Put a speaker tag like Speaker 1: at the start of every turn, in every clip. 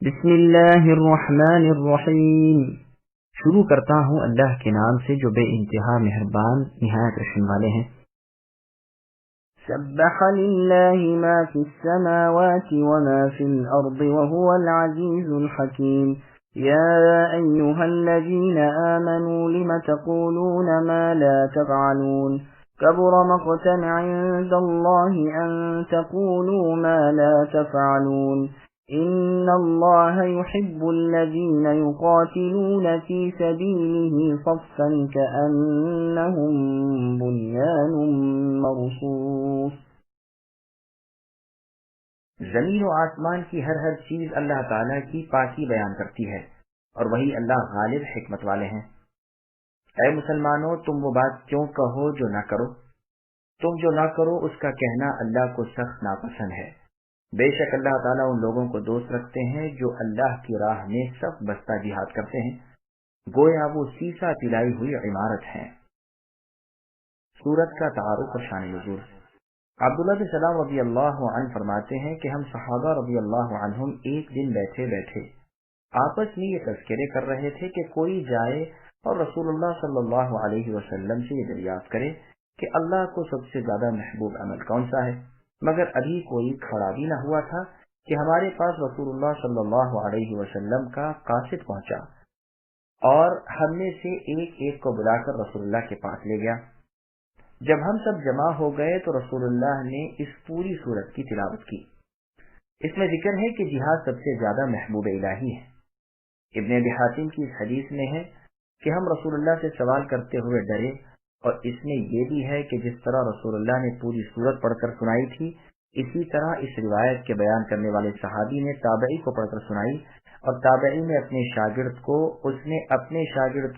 Speaker 1: بسم اللہ الرحمن الرحیم۔ شروع کرتا ہوں اللہ کے نام سے جو بے انتہا مہربان نہایت رحم والے ہیں۔ سبح للہ ما فی السماوات وما فی الارض وهو العزیز الحکیم۔ یا ایہا الذین آمنوا لم تقولون ما لا تفعلون كبر مقتا عند الله أن تقولوا ما لا تفعلون إن الله يحب الذين يقاتلون في سبيله صفا كأنهم بنيان مرصوص۔
Speaker 2: زمین و آسمان کی ہر چیز اللہ تعالیٰ کی پاکی بیان کرتی ہے اور وہی اللہ غالب حکمت والے ہیں۔ اے مسلمانوں، تم وہ بات کیوں کہو جو نہ کرو؟ تم جو نہ کرو اس کا کہنا اللہ کو سخت ناپسند ہے۔ بے شک اللہ تعالیٰ ان لوگوں کو دوست رکھتے ہیں جو اللہ کی راہ میں صف بستہ جہاد کرتے ہیں، گویا وہ سیسا پلائی ہوئی عمارت ہیں۔ سورت کا تعارف اور شان نزول۔ عبداللہ بن سلام رضی اللہ عنہ فرماتے ہیں کہ ہم صحابہ رضی اللہ عنہم ایک دن بیٹھے آپس میں یہ تذکرے کر رہے تھے کہ کوئی جائے اور رسول اللہ صلی اللہ علیہ وسلم سے یہ دریافت کرے کہ اللہ کو سب سے زیادہ محبوب عمل کون سا ہے، مگر ابھی کوئی کھڑا بھی نہ ہوا تھا کہ ہمارے پاس رسول اللہ صلی اللہ علیہ وسلم کا قاصد پہنچا اور ہم میں سے ایک ایک کو بلا کر رسول اللہ کے پاس لے گیا۔ جب ہم سب جمع ہو گئے تو رسول اللہ نے اس پوری سورت کی تلاوت کی۔ اس میں ذکر ہے کہ جہاد سب سے زیادہ محبوب الہی ہے۔ ابن ابی حاتم کی اس حدیث میں ہے کہ ہم رسول اللہ سے سوال کرتے ہوئے ڈرے، اور اس میں یہ بھی ہے کہ جس طرح رسول اللہ نے پوری سورت پڑھ کر سنائی تھی، اسی طرح اس روایت کے بیان کرنے والے صحابی نے تابعی کو پڑھ کر سنائی، اور تابعی نے اپنے شاگرد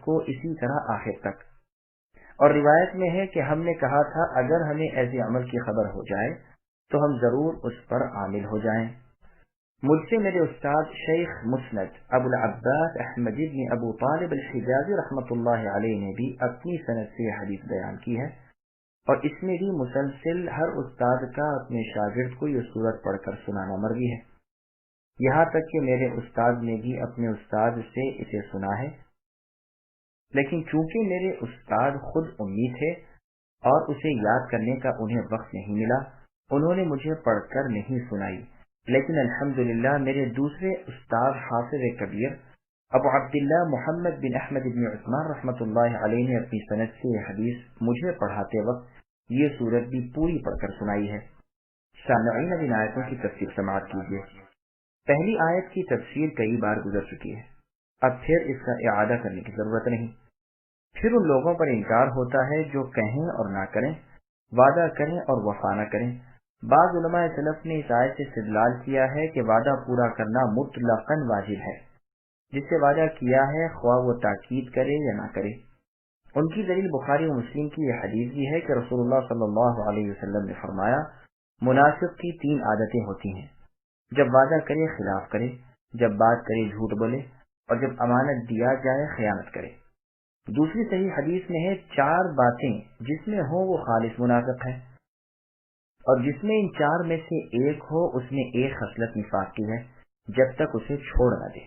Speaker 2: کو اسی طرح آخر تک۔ اور روایت میں ہے کہ ہم نے کہا تھا اگر ہمیں ایسے عمل کی خبر ہو جائے تو ہم ضرور اس پر عامل ہو جائیں۔ مجھ سے میرے استاد شیخ مسند ابو العباس احمد بن ابو طالب الحجازی رحمۃ اللہ علیہ نے بھی اپنی سند سے حدیث بیان کی ہے، اور اس میں بھی مسلسل ہر استاد کا اپنے شاگرد کو یہ سورت پڑھ کر سنانا مروی ہے، یہاں تک کہ میرے استاد نے بھی اپنے استاد سے اسے سنا ہے۔ لیکن چونکہ میرے استاد خود امی تھے اور اسے یاد کرنے کا انہیں وقت نہیں ملا، انہوں نے مجھے پڑھ کر نہیں سنائی، لیکن الحمدللہ میرے دوسرے استاد حافظ کبیر ابو عبداللہ محمد بن احمد بن عثمان رحمۃ اللہ علیہ نے اپنی سند سے یہ حدیث مجھے پڑھاتے وقت یہ سورت بھی پوری پڑھ کر سنائی ہے۔ سامعین اب ان آیتوں کی تفسیر سماعت کیجیے۔ پہلی آیت کی تفسیر کئی بار گزر چکی ہے، اب پھر اس کا اعادہ کرنے کی ضرورت نہیں۔ پھر ان لوگوں پر انکار ہوتا ہے جو کہیں اور نہ کریں، وعدہ کریں اور وفا نہ کریں۔ بعض علماء سلف نے اس آیت سے استدلال کیا ہے کہ وعدہ پورا کرنا مطلقاً واجب ہے، جس سے وعدہ کیا ہے خواہ وہ تاکید کرے یا نہ کرے۔ ان کی دلیل بخاری و مسلم کی یہ حدیث بھی ہے کہ رسول اللہ صلی اللہ علیہ وسلم نے فرمایا، منافق کی 3 عادتیں ہوتی ہیں: جب وعدہ کرے خلاف کرے، جب بات کرے جھوٹ بولے، اور جب امانت دیا جائے خیانت کرے۔ دوسری صحیح حدیث میں ہے 4 باتیں جس میں ہو وہ خالص منافق ہے، اور جس میں ان 4 میں سے ایک ہو اس میں ایک خصلت نفاق کی ہے جب تک اسے چھوڑ نہ دے۔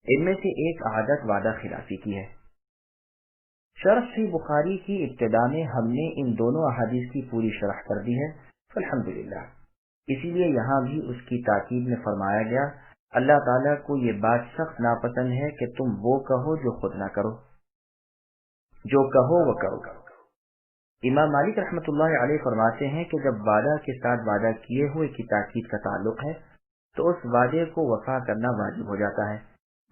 Speaker 2: ان میں سے ایک عادت وعدہ خلافی کی ہے۔ شرح صحیح بخاری کی ابتدا میں ہم نے ان دونوں احادیث کی پوری شرح کر دی ہے، الحمدللہ۔ اسی لیے یہاں بھی اس کی تاکید میں فرمایا گیا، اللہ تعالیٰ کو یہ بات سخت ناپسند ہے کہ تم وہ کہو جو خود نہ کرو، جو کہو وہ کرو۔ امام مالک رحمۃ اللہ علیہ فرماتے ہیں کہ جب وعدہ کے ساتھ وعدہ کیے ہوئے کی تاکید کا تعلق ہے تو اس وعدے کو وفا کرنا واجب ہو جاتا ہے۔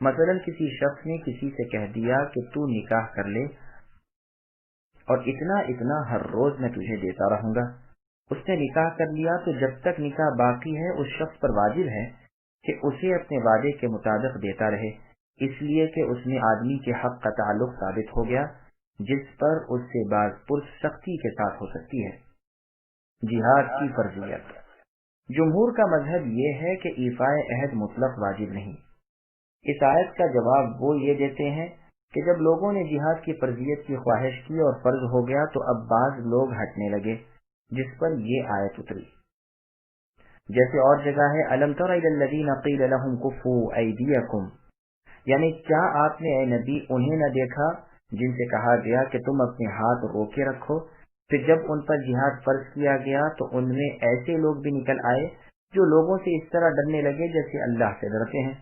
Speaker 2: مثلا کسی شخص نے کسی سے کہہ دیا کہ تو نکاح کر لے اور اتنا ہر روز میں تجھے دیتا رہوں گا۔ اس نے نکاح کر لیا تو جب تک نکاح باقی ہے اس شخص پر واجب ہے کہ اسے اپنے وعدے کے مطابق دیتا رہے، اس لیے کہ اس میں آدمی کے حق کا تعلق ثابت ہو گیا جس پر اس سے بعض سختی کے ساتھ ہو سکتی ہے۔ جہاد کی فرضیت۔ جمہور کا مذہب یہ ہے کہ ایفاء عہد مطلق واجب نہیں۔ اس آیت کا جواب وہ یہ دیتے ہیں کہ جب لوگوں نے جہاد کی فرضیت کی خواہش کی اور فرض ہو گیا تو اب بعض لوگ ہٹنے لگے، جس پر یہ آیت اتری۔ جیسے اور جگہ ہے الم تر الی الذین قیل لهم کفوا ایدیکم، یعنی کیا آپ نے اے نبی انہیں نہ دیکھا جن سے کہا گیا کہ تم اپنے ہاتھ روکے رکھو، پھر جب ان پر جہاد فرض کیا گیا تو ان میں ایسے لوگ بھی نکل آئے جو لوگوں سے اس طرح ڈرنے لگے جیسے اللہ سے ڈرتے ہیں،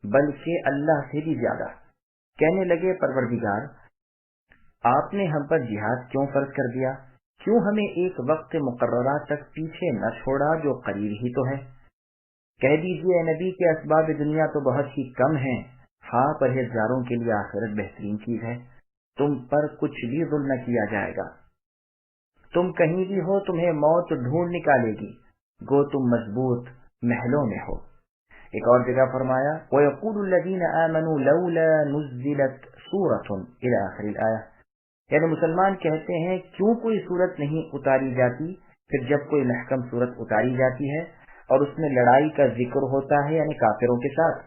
Speaker 2: بلکہ اللہ سے بھی زیادہ۔ کہنے لگے پروردگار، آپ نے ہم پر جہاد کیوں فرض کر دیا؟ کیوں ہمیں ایک وقت مقررہ تک پیچھے نہ چھوڑا جو قریب ہی تو ہے؟ کہہ دیجیے اے نبی کہ اسباب دنیا تو بہت ہی کم ہیں، ہاں پرہیزگاروں کے لیے آخرت بہترین چیز ہے، تم پر کچھ بھی ظلم نہ کیا جائے گا، تم کہیں بھی ہو تمہیں موت ڈھونڈ نکالے گی، گو تم مضبوط محلوں میں ہو۔ ایک اور جگہ فرمایا وَيَقُولُ الَّذِينَ آمَنُوا لَوْلَا نُزِّلَتْ سُورَةٌ إِلَى آخِرِ الْآيَةِ، یعنی مسلمان کہتے ہیں کیوں کوئی صورت نہیں اتاری جاتی، پھر جب کوئی محکم صورت اتاری جاتی ہے اور اس میں لڑائی کا ذکر ہوتا ہے یعنی کافروں کے ساتھ،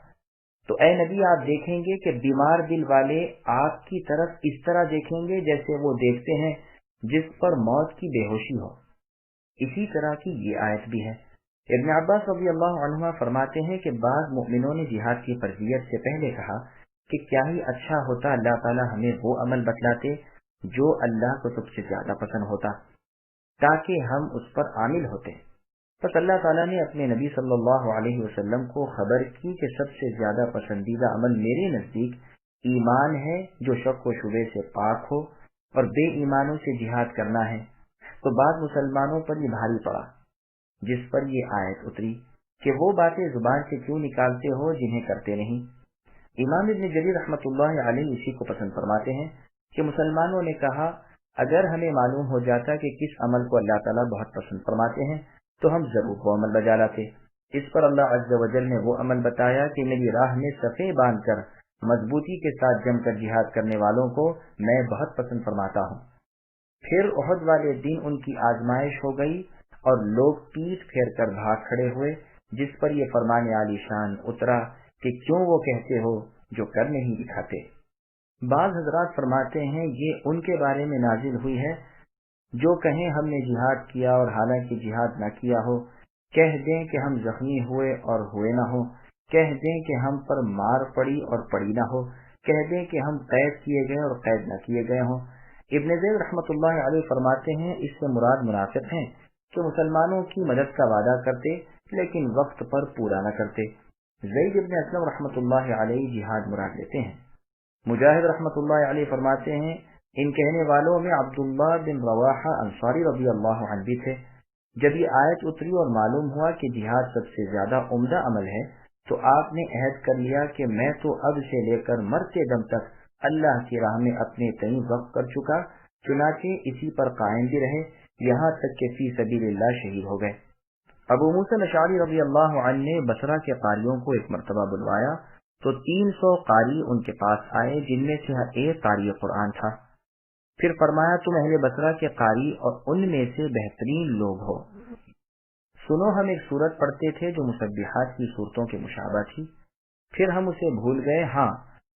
Speaker 2: تو اے نبی آپ دیکھیں گے کہ بیمار دل والے آپ کی طرف اس طرح دیکھیں گے جیسے وہ دیکھتے ہیں جس پر موت کی بے ہوشی ہو۔ اسی طرح کی یہ آیت بھی ہے۔ ابن عباس رضی اللہ عنہما فرماتے ہیں کہ بعض مؤمنوں نے جہاد کی فرضیت سے پہلے کہا کہ کیا ہی اچھا ہوتا اللہ تعالی ہمیں وہ عمل بتلاتے جو اللہ کو سب سے زیادہ پسند ہوتا تاکہ ہم اس پر عامل ہوتے۔ بس اللہ تعالیٰ نے اپنے نبی صلی اللہ علیہ وسلم کو خبر کی کہ سب سے زیادہ پسندیدہ عمل میرے نزدیک ایمان ہے جو شک و شبے سے پاک ہو، اور بے ایمانوں سے جہاد کرنا ہے۔ تو بعض مسلمانوں پر یہ بھاری پڑا جس پر یہ آیت اتری کہ وہ باتیں زبان سے کیوں نکالتے ہو جنہیں کرتے نہیں۔ امام ابن جریر رحمۃ اللہ علیہ اسی کو پسند فرماتے ہیں کہ مسلمانوں نے کہا اگر ہمیں معلوم ہو جاتا کہ کس عمل کو اللہ تعالیٰ بہت پسند فرماتے ہیں تو ہم ضرور وہ عمل بجا لاتے۔ اس پر اللہ عز و جل نے وہ عمل بتایا کہ میری راہ میں صفیں باندھ کر مضبوطی کے ساتھ جم کر جہاد کرنے والوں کو میں بہت پسند فرماتا ہوں۔ پھر احد والے دن ان کی آزمائش ہو گئی اور لوگ پیٹ پھیر کر بھاگ کھڑے ہوئے، جس پر یہ فرمان عالی شان اترا کہ کیوں وہ کہتے ہو جو کر نہیں دکھاتے۔ بعض حضرات فرماتے ہیں یہ ان کے بارے میں نازل ہوئی ہے جو کہیں ہم نے جہاد کیا اور حالانکہ جہاد نہ کیا ہو، کہہ دیں کہ ہم زخمی ہوئے اور ہوئے نہ ہو، کہہ دیں کہ ہم پر مار پڑی اور پڑی نہ ہو، کہہ دیں کہ ہم قید کیے گئے اور قید نہ کیے گئے ہوں۔ ابن زید رحمۃ اللہ علیہ فرماتے ہیں اس سے مراد منافق ہیں کہ مسلمانوں کی مدد کا وعدہ کرتے لیکن وقت پر پورا نہ کرتے۔ زید ابن اسلم رحمۃ اللہ علیہ جہاد مراد لیتے ہیں۔ مجاہد رحمۃ اللہ علیہ فرماتے ہیں ان کہنے والوں میں عبداللہ بن رواحہ انصاری رضی اللہ عنہ بھی تھے۔ جب یہ آیت اتری اور معلوم ہوا کہ جہاد سب سے زیادہ عمدہ عمل ہے تو آپ نے عہد کر لیا کہ میں تو اب سے لے کر مرتے دم تک اللہ کی راہ میں اپنے تئیں وقف کر چکا، چنانچہ اسی پر قائم بھی رہے یہاں تک کہ فی سبیل اللہ شہید ہو گئے۔ ابو موسیٰ اشعری رضی اللہ عنہ نے بصرہ کے قاریوں کو ایک مرتبہ بلوایا تو 300 قاری ان کے پاس آئے جن میں سے ایک قاری قرآن تھا۔ پھر فرمایا تم اہل بصرہ کے قاری اور ان میں سے بہترین لوگ ہو، سنو ہم ایک سورت پڑھتے تھے جو مسبحات کی صورتوں کے مشابہ تھی، پھر ہم اسے بھول گئے، ہاں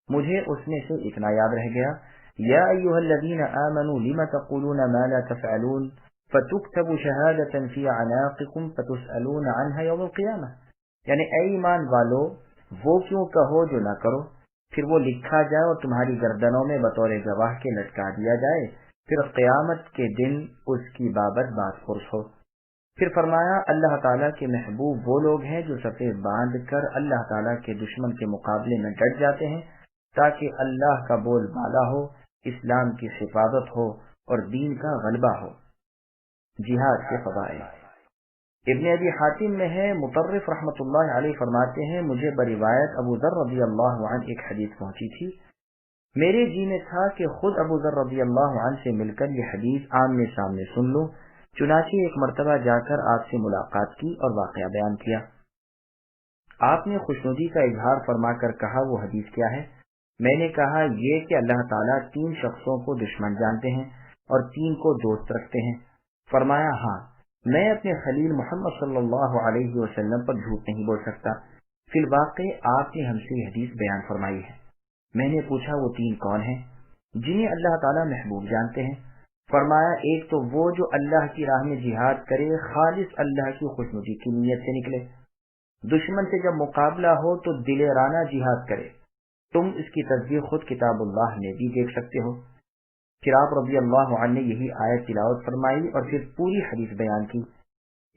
Speaker 2: مجھے اس میں سے اتنا یاد رہ گیا، یا ایھا الذین آمنوا لم تقولون ما لا تفعلون فتکتب شہادۃ فی اعناقکم فتسألون عنها یوم القیامہ، یعنی اے ایمان والو وہ کیوں کہو جو نہ کرو، پھر وہ لکھا جائے اور تمہاری گردنوں میں بطور گواہ کے لٹکا دیا جائے، پھر قیامت کے دن اس کی بابت بات پرس ہو۔ پھر فرمایا اللہ تعالیٰ کے محبوب وہ لوگ ہیں جو صفیں باندھ کر اللہ تعالیٰ کے دشمن کے مقابلے میں ڈٹ جاتے ہیں تاکہ اللہ کا بول بالا ہو، اسلام کی حفاظت ہو اور دین کا غلبہ ہو۔ جہاد کے فضائل ابن ابی حاتم میں ہے، مطرف رحمۃ اللہ علیہ فرماتے ہیں مجھے بروایت ابو ذر رضی اللہ عنہ ایک حدیث پہنچی تھی، میرے جی میں تھا کہ خود ابو ذر رضی اللہ عنہ سے مل کر یہ حدیث آمنے سامنے سن لوں، چنانچہ ایک مرتبہ جا کر آپ سے ملاقات کی اور واقعہ بیان کیا۔ آپ نے خوشنودی کا اظہار فرما کر کہا وہ حدیث کیا ہے؟ میں نے کہا یہ کہ اللہ تعالیٰ 3 شخصوں کو دشمن جانتے ہیں اور 3 کو دوست رکھتے ہیں۔ فرمایا ہاں، میں اپنے خلیل محمد صلی اللہ علیہ وسلم پر جھوٹ نہیں بول سکتا۔ فی الواقع آپ نے ہم سے یہ حدیث بیان فرمائی ہے۔ میں نے پوچھا وہ 3 کون ہیں جنہیں اللہ تعالیٰ محبوب جانتے ہیں؟ فرمایا ایک تو وہ جو اللہ کی راہ میں جہاد کرے خالص اللہ کی خوشنودی کی نیت سے نکلے، دشمن سے جب مقابلہ ہو تو دلیرانہ جہاد کرے۔ تم اس کی تصدیق خود کتاب اللہ میں بھی دیکھ سکتے ہو۔ پھر آپ رضی اللہ عنہ نے یہی آیت تلاوت فرمائی اور پھر پوری حدیث بیان کی۔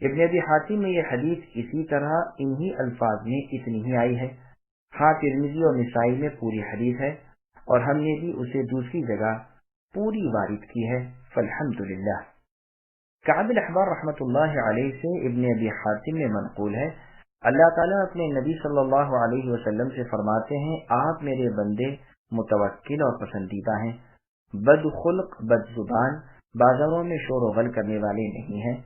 Speaker 2: ابن ابی حاتم میں یہ حدیث اسی طرح انہی الفاظ میں اتنی ہی آئی ہے۔ ہاں ترمذی اور نسائی میں پوری حدیث ہے اور ہم نے بھی اسے دوسری جگہ پوری وارد کی ہے، فالحمدللہ۔ کعب الاحبار رحمۃ اللہ علیہ سے ابن ابی حاتم میں منقول ہے، اللہ تعالیٰ اپنے نبی صلی اللہ علیہ وسلم سے فرماتے ہیں، آپ میرے بندے متوکل اور پسندیدہ ہیں، بد خلق بد زبان، بازاروں میں شور و غل کرنے والے نہیں ہیں،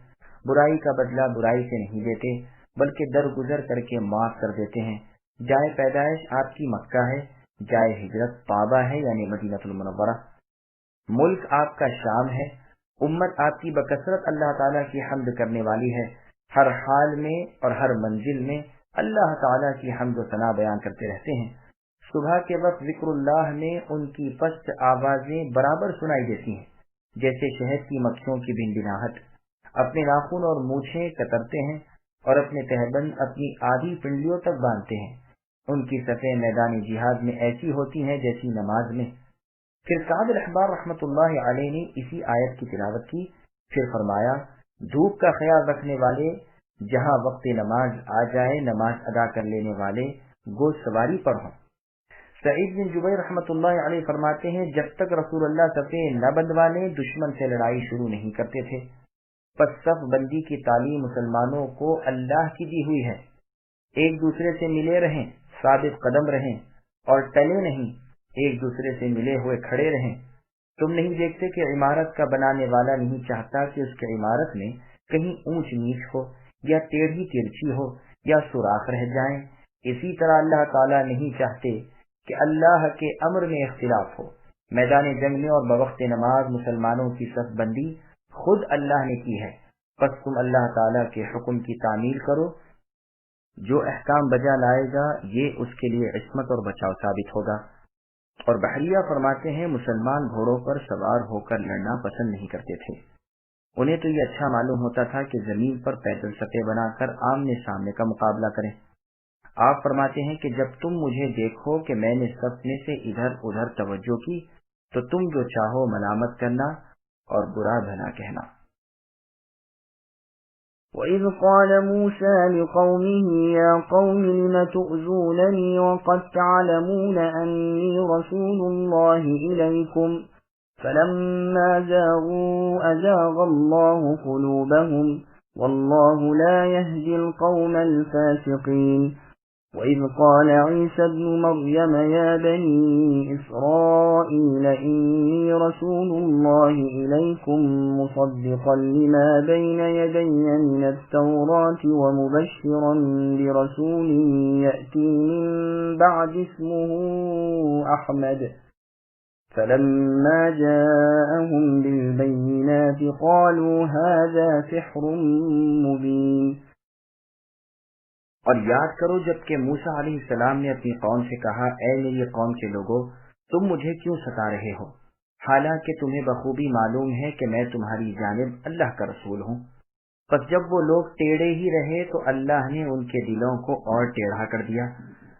Speaker 2: برائی کا بدلہ برائی سے نہیں دیتے بلکہ درگزر کر کے معاف کر دیتے ہیں۔ جائے پیدائش آپ کی مکہ ہے، جائے ہجرت طابہ ہے یعنی مدینہ المنورہ، ملک آپ کا شام ہے، امت آپ کی بکثرت اللہ تعالیٰ کی حمد کرنے والی ہے، ہر حال میں اور ہر منزل میں اللہ تعالیٰ کی حمد و ثنا بیان کرتے رہتے ہیں۔ صبح کے وقت ذکر اللہ میں ان کی پست آوازیں برابر سنائی دیتی ہیں جیسے شہد کی مکھیوں کی بھنبھناہٹ، اپنے ناخن اور مونچھیں کترتے ہیں اور اپنے تہبند اپنی آدھی پنڈلیوں تک باندھتے ہیں، ان کی صفیں میدان جہاد میں ایسی ہوتی ہیں جیسی نماز میں۔ پھر کعب الاحبار رحمۃ اللہ علیہ نے اسی آیت کی تلاوت کی، پھر فرمایا دھوپ کا خیال رکھنے والے جہاں وقت نماز آ جائے نماز ادا کر لینے والے گو سواری پر ہوں۔ سعید بن جبیر رحمۃ اللہ علیہ فرماتے ہیں جب تک رسول اللہ صفیں نہ بندوا لیں دشمن سے لڑائی شروع نہیں کرتے تھے۔ پس صف بندی کی تعلیم مسلمانوں کو اللہ کی دی ہوئی ہے، ایک دوسرے سے ملے رہیں، ثابت قدم رہیں اور ٹلے نہیں، ایک دوسرے سے ملے ہوئے کھڑے رہیں۔ تم نہیں دیکھتے کہ عمارت کا بنانے والا نہیں چاہتا کہ اس کی عمارت میں کہیں اونچ نیچ ہو یا ٹیڑھی ترچھی ہو یا سوراخ رہ جائیں؟ اسی طرح اللہ تعالیٰ نہیں چاہتے کہ اللہ کے امر میں اختلاف ہو۔ میدان جنگ میں اور بوقت نماز مسلمانوں کی صف بندی خود اللہ نے کی ہے، پس تم اللہ تعالیٰ کے حکم کی تعمیل کرو، جو احکام بجا لائے گا یہ اس کے لیے عصمت اور بچاؤ ثابت ہوگا۔ اور بحریہ فرماتے ہیں مسلمان گھوڑوں پر سوار ہو کر لڑنا پسند نہیں کرتے تھے، انہیں تو یہ اچھا معلوم ہوتا تھا کہ زمین پر پیدل سطح بنا کر آمنے سامنے کا مقابلہ کریں۔ آپ فرماتے ہیں کہ جب تم مجھے دیکھو کہ میں نے صف میں سے ادھر ادھر توجہ کی تو تم جو چاہو ملامت کرنا اور برا بھلا کہنا۔
Speaker 1: وَإِذْ قَالَ مُوسَى لِقَوْمِهِ يَا قَوْمِ لِمَ تُؤْذُونَنِي وَقَدْ تَعْلَمُونَ أَنِّي رَسُولُ اللَّهِ إِلَيْكُمْ فَلَمَّا زَاغُوا أَزَاغَ اللَّهُ قُلُوبَهُمْ وَاللَّهُ لَا يَهْدِي الْقَوْمَ الْفَاسِقِينَ وَإِذْ قَالَ عِيسَى ابْنُ مَرْيَمَ يَا بَنِي إِسْرَائِيلَ إِنِّي رَسُولُ اللَّهِ إِلَيْكُمْ مُصَدِّقًا لِمَا بَيْنَ يَدَيَّ مِنَ التَّوْرَاةِ وَمُبَشِّرًا بِرَسُولٍ يَأْتِي مِن بَعْدِ اسْمُهُ أَحْمَدُ فَلَمَّا جَاءَهُم بِالْبَيِّنَاتِ قَالُوا هَذَا سِحْرٌ مُبِينٌ۔
Speaker 2: اور یاد کرو جب کہ موسیٰ علیہ السلام نے اپنی قوم سے کہا، اے میری قوم کے لوگوں تم مجھے کیوں ستا رہے ہو، حالانکہ تمہیں بخوبی معلوم ہے کہ میں تمہاری جانب اللہ کا رسول ہوں۔ پس جب وہ لوگ ٹیڑھے ہی رہے تو اللہ نے ان کے دلوں کو اور ٹیڑھا کر دیا۔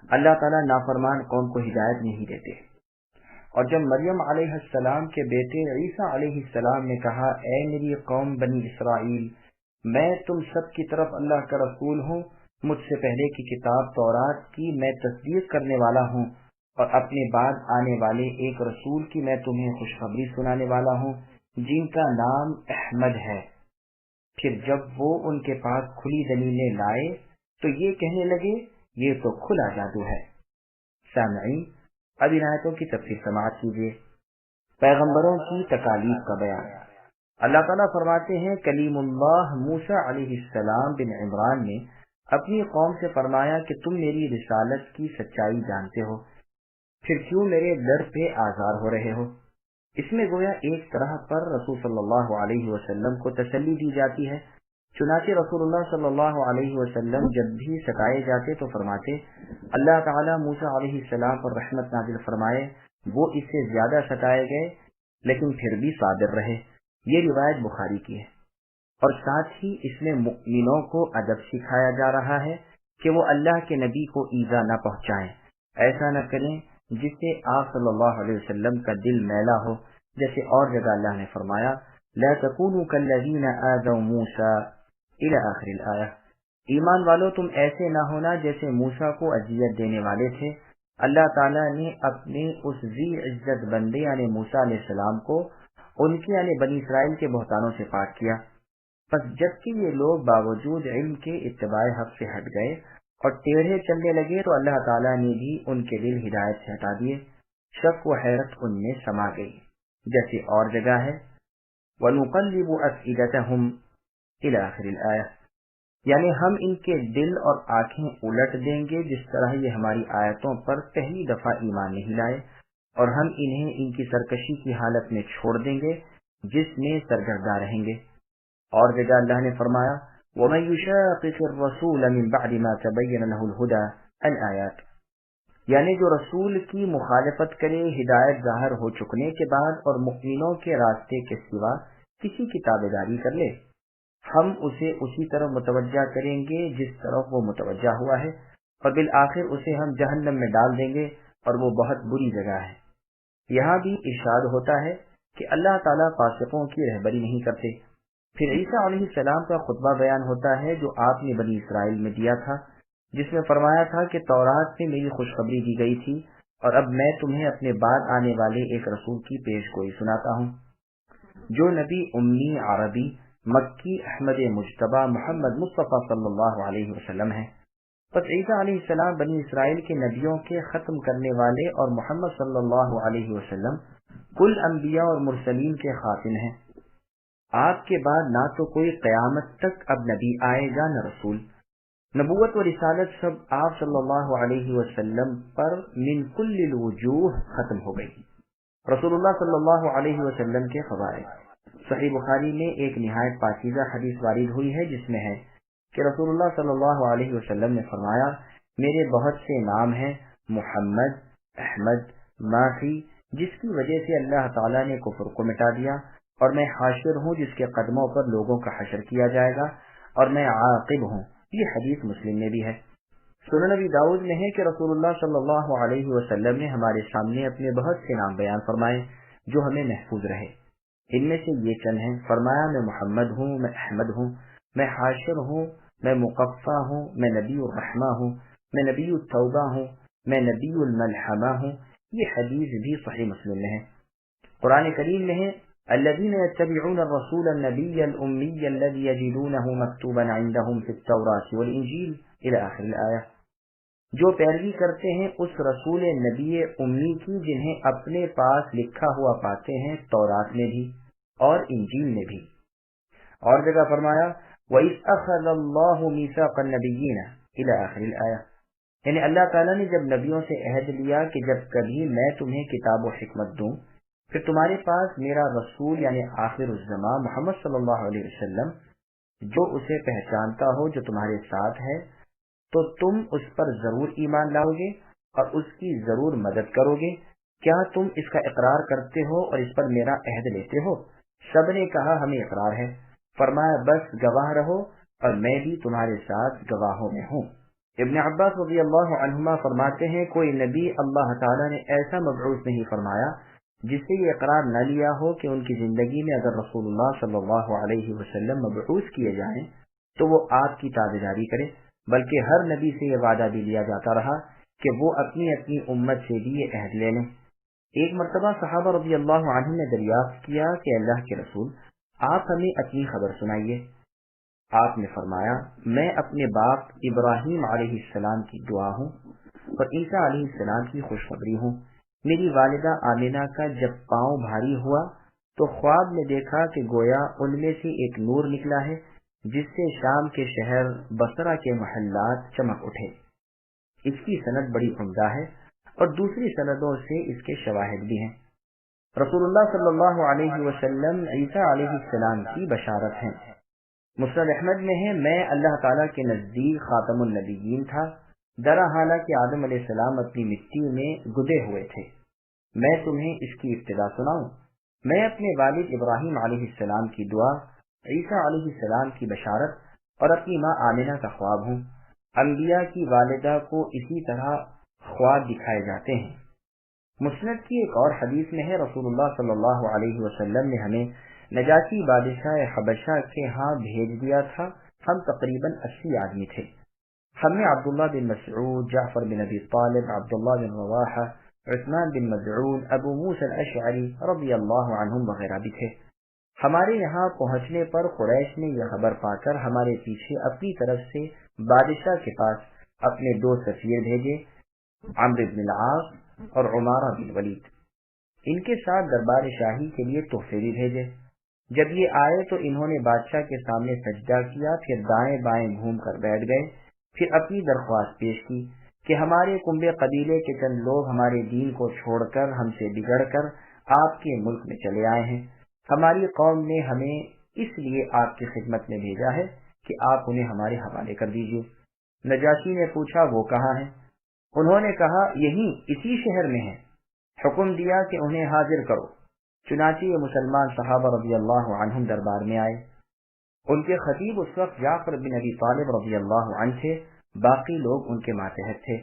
Speaker 2: اللہ تعالیٰ نافرمان قوم کو ہدایت نہیں دیتے۔ اور جب مریم علیہ السلام کے بیٹے عیسیٰ علیہ السلام نے کہا، اے میری قوم بنی اسرائیل میں تم سب کی طرف اللہ کا رسول ہوں، مجھ سے پہلے کی کتاب تورات کی میں تصدیق کرنے والا ہوں اور اپنے بعد آنے والے ایک رسول کی میں تمہیں خوشخبری سنانے والا ہوں جن کا نام احمد ہے۔ پھر جب وہ ان کے پاس کھلی دلیلیں لائے تو یہ کہنے لگے یہ تو کھلا جادو ہے۔ سامعین اب ان آیتوں کی تفسیر سماعت کیجیے۔ پیغمبروں کی تکالیف کا بیان۔ اللہ تعالیٰ فرماتے ہیں کلیم اللہ موسیٰ علیہ السلام بن عمران نے اپنی قوم سے فرمایا کہ تم میری رسالت کی سچائی جانتے ہو، پھر کیوں میرے در پہ آزار ہو رہے ہو؟ اس میں گویا ایک طرح پر رسول صلی اللہ علیہ وسلم کو تسلی دی جاتی ہے۔ چنانچہ رسول اللہ صلی اللہ علیہ وسلم جب بھی ستائے جاتے تو فرماتے اللہ تعالیٰ موسیٰ علیہ السلام پر رحمت نازل فرمائے، وہ اس سے زیادہ ستائے گئے لیکن پھر بھی صابر رہے۔ یہ روایت بخاری کی ہے، اور ساتھ ہی اس میں مؤمنوں کو ادب سکھایا جا رہا ہے کہ وہ اللہ کے نبی کو ایذا نہ پہنچائیں، ایسا نہ کریں جس سے آپ صلی اللہ علیہ وسلم کا دل میلا ہو، جیسے اور جگہ اللہ نے فرمایا لا تکونوا کالذین آذوا موسیٰ الی آخر الآیہ، ایمان والو تم ایسے نہ ہونا جیسے موسیٰ کو اذیت دینے والے تھے۔ اللہ تعالیٰ نے اپنے اس ذی عزت بندے یعنی موسیٰ علیہ السلام کو ان کے یعنی بنی اسرائیل کے بہتانوں سے پاک کیا، پس جبکہ یہ لوگ باوجود علم کے اتباع حق سے ہٹ گئے اور ٹیڑھے چلنے لگے تو اللہ تعالیٰ نے بھی ان کے دل ہدایت سے ہٹا دیے، شک و حیرت ان میں سما گئی، جیسے اور جگہ ہے وَنُقَلِّبُ أَفْئِدَتَهُمْ إِلَى آخر الآیہ، یعنی ہم ان کے دل اور آنکھیں الٹ دیں گے جس طرح یہ ہماری آیتوں پر پہلی دفعہ ایمان نہیں لائے، اور ہم انہیں ان کی سرکشی کی حالت میں چھوڑ دیں گے جس میں سرگرداں رہیں گے۔ اور جگہ اللہ نے فرمایا وَمَن يُشَاقِقِ الرَّسُولَ مِن بَعْدِ مَا تَبَيَّنَ لَهُ الْهُدَى الْآیات، یعنی جو رسول کی مخالفت کرے ہدایت ظاہر ہو چکنے کے بعد اور مؤمنوں کے راستے کے سوا کسی کی تابعداری کر لے، ہم اسے اسی طرح متوجہ کریں گے جس طرف وہ متوجہ ہوا ہے، اور بالآخر اسے ہم جہنم میں ڈال دیں گے اور وہ بہت بری جگہ ہے۔ یہاں بھی ارشاد ہوتا ہے کہ اللہ تعالیٰ فاسقوں کی رہبری نہیں کرتے۔ پھر عیسیٰ علیہ السلام کا خطبہ بیان ہوتا ہے جو آپ نے بنی اسرائیل میں دیا تھا، جس میں فرمایا تھا کہ تورات میں میری خوشخبری دی گئی تھی، اور اب میں تمہیں اپنے بعد آنے والے ایک رسول کی پیش گوئی سناتا ہوں جو نبی امی عربی مکی احمد مجتبی محمد مصطفیٰ صلی اللہ علیہ وسلم ہے۔ پس عیسیٰ علیہ السلام بنی اسرائیل کے نبیوں کے ختم کرنے والے اور محمد صلی اللہ علیہ وسلم کل انبیاء اور مرسلین کے خاتم ہیں۔ آپ کے بعد نہ تو کوئی قیامت تک اب نبی آئے گا نہ رسول، نبوت و رسالت سب آپ صلی اللہ علیہ وسلم پر من کل الوجوہ ختم ہو گئی۔ رسول اللہ صلی اللہ علیہ وسلم کے فضائل، صحیح بخاری میں ایک نہایت پاکیزہ حدیث وارد ہوئی ہے جس میں ہے کہ رسول اللہ صلی اللہ علیہ وسلم نے فرمایا میرے بہت سے نام ہیں، محمد، احمد، ماحی، جس کی وجہ سے اللہ تعالیٰ نے کفر کو مٹا دیا، اور میں حاشر ہوں جس کے قدموں پر لوگوں کا حشر کیا جائے گا، اور میں عاقب ہوں۔ یہ حدیث مسلم میں بھی ہے۔ سنن نبی داؤد میں ہے کہ رسول اللہ صلی اللہ علیہ وسلم نے ہمارے سامنے اپنے بہت سے نام بیان فرمائے جو ہمیں محفوظ رہے۔ ان میں سے یہ چند ہیں، فرمایا میں محمد ہوں، میں احمد ہوں، میں حاشر ہوں، میں مقفع ہوں، میں نبی الرحمہ ہوں، میں نبی التوبہ ہوں، میں نبی الملحمہ ہوں۔ یہ حدیث بھی صحیح مسلم میں ہے۔ قرآن کریم میں ہے الذين يتبعون الرسول النبي الأمي الذي يجدونه مكتوبا عندهم في التوراة والإنجيل إلى آخر الآية، جو پیروی کرتے ہیں اس رسول نبی امی کی جنہیں اپنے پاس لکھا ہوا پاتے ہیں تورات میں بھی اور انجیل میں بھی۔ اور جگہ فرمایا وَإِذْ أَخَذَ اللَّهُ مِيثَاقَ النَّبِيِّينَ إِلَى آخِرِ الْآيَةِ، یعنی اللہ تعالیٰ نے جب نبیوں سے عہد لیا کہ جب کبھی میں تمہیں کتاب و حکمت دوں، پھر تمہارے پاس میرا رسول یعنی آخر الزمان محمد صلی اللہ علیہ وسلم جو اسے پہچانتا ہو جو تمہارے ساتھ ہے، تو تم اس پر ضرور ایمان لاؤ گے اور اس کی ضرور مدد کرو گے۔ کیا تم اس کا اقرار کرتے ہو اور اس پر میرا عہد لیتے ہو؟ سب نے کہا ہمیں اقرار ہے۔ فرمایا بس گواہ رہو اور میں بھی تمہارے ساتھ گواہوں میں ہوں۔ ابن عباس رضی اللہ عنہما فرماتے ہیں کوئی نبی اللہ تعالیٰ نے ایسا مبعوث نہیں فرمایا جس سے یہ اقرار نہ لیا ہو کہ ان کی زندگی میں اگر رسول اللہ صلی اللہ علیہ وسلم مبعوث کیے جائیں تو وہ آپ کی تابعداری کرے، بلکہ ہر نبی سے یہ وعدہ بھی لیا جاتا رہا کہ وہ اپنی اپنی امت سے بھی یہ عہد لے لیں۔ ایک مرتبہ صحابہ رضی اللہ عنہ نے دریافت کیا کہ اللہ کے رسول آپ ہمیں اپنی خبر سنائیے۔ آپ نے فرمایا میں اپنے باپ ابراہیم علیہ السلام کی دعا ہوں اور عیسیٰ علیہ السلام کی خوشخبری ہوں۔ میری والدہ آمینہ کا جب پاؤں بھاری ہوا تو خواب میں دیکھا کہ گویا ان میں سے ایک نور نکلا ہے جس سے شام کے شہر بصرہ کے محلات چمک اٹھے۔ اس کی سند بڑی عمدہ ہے اور دوسری سندوں سے اس کے شواہد بھی ہیں۔ رسول اللہ صلی اللہ علیہ وسلم عیسیٰ علیہ السلام کی بشارت ہیں۔ مسند احمد میں ہے میں اللہ تعالیٰ کے نزدیک خاتم النبیین تھا، درا حالہ کہ آدم علیہ السلام اپنی مٹی میں گدے ہوئے تھے۔ میں تمہیں اس کی ابتدا سناؤں؟ میں اپنے والد ابراہیم علیہ السلام کی دعا، عیسیٰ علیہ السلام کی بشارت اور اپنی ماں آمنہ کا خواب ہوں۔ انبیاء کی والدہ کو اسی طرح خواب دکھائے جاتے ہیں۔ مسند کی ایک اور حدیث میں ہے، رسول اللہ صلی اللہ علیہ وسلم نے ہمیں نجاشی بادشاہ حبشہ کے ہاں بھیج دیا تھا۔ ہم تقریباً 80 آدمی تھے۔ ہم میں عبداللہ بن مسعود، جعفر بن ابی طالب، عبداللہ بن رواحہ، عثمان بن مظعون، ابو موسیٰ الاشعری رضی اللہ عنہم وغیرہ بھی تھے۔ ہمارے یہاں پہنچنے پر قریش نے یہ خبر پا کر ہمارے پیچھے اپنی طرف سے بادشاہ کے پاس اپنے 2 سفیر بھیجے، عمرو بن العاص اور عمارہ بن ولید۔ ان کے ساتھ دربار شاہی کے لیے تحفے بھی بھیجے۔ جب یہ آئے تو انہوں نے بادشاہ کے سامنے سجدہ کیا، پھر دائیں بائیں گھوم کر بیٹھ گئے، پھر اپنی درخواست پیش کی کہ ہمارے کنبے قبیلے کے چند لوگ ہمارے دین کو چھوڑ کر، ہم سے بگڑ کر آپ کے ملک میں چلے آئے ہیں۔ ہماری قوم نے ہمیں اس لیے آپ کی خدمت میں بھیجا ہے کہ آپ انہیں ہمارے حوالے کر دیجیے۔ نجاشی نے پوچھا وہ کہاں ہیں؟ انہوں نے کہا یہیں اسی شہر میں ہیں۔ حکم دیا کہ انہیں حاضر کرو۔ چنانچہ یہ مسلمان صحابہ رضی اللہ عنہم دربار میں آئے۔ ان کے خطیب اس وقت جعفر بن ابی طالب رضی اللہ عنہ تھے، باقی لوگ ان کے ماتحت تھے۔